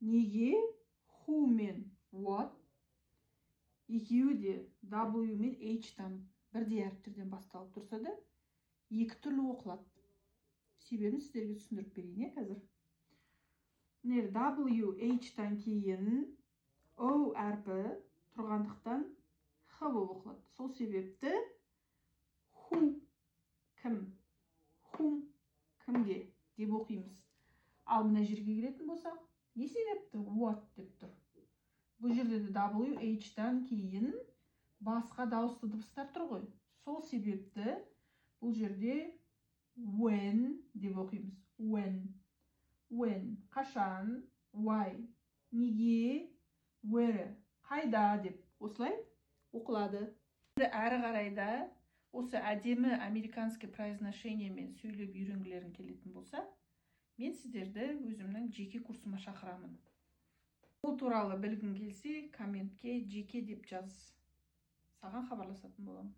Неге who мен what екеуі де W мен H-тан бірдей әріптерден басталып тұрса да, екі түрлі оқылады. Себебін сіздерге түсіндіріп берейін, қазір. W, H-тан кейін O әрпі тұрғандықтан Х болып оқылады. Сол себепті who, кім, whom, кімге деп оқимыз. Ал мына жерге келетін болсақ, не себепті what деп тұр? Бұл жерде де W, H-тан кейін басқа дауысты дыбыстар тұр ғой. Сол себепті бұл жерде when деп оқимыз. When. Қашан? Why. Неге? Where. Қайда деп осылай оқылады. Әрі қарайда осы әдемі американский произношениемен сөйлеп үйренгілерің келетін болса, мен сіздерді өзімнің жеке курсыма шақырамын. Бұл туралы білгің келсе, комментке жеке деп жаз. Саған хабарласатын боламын.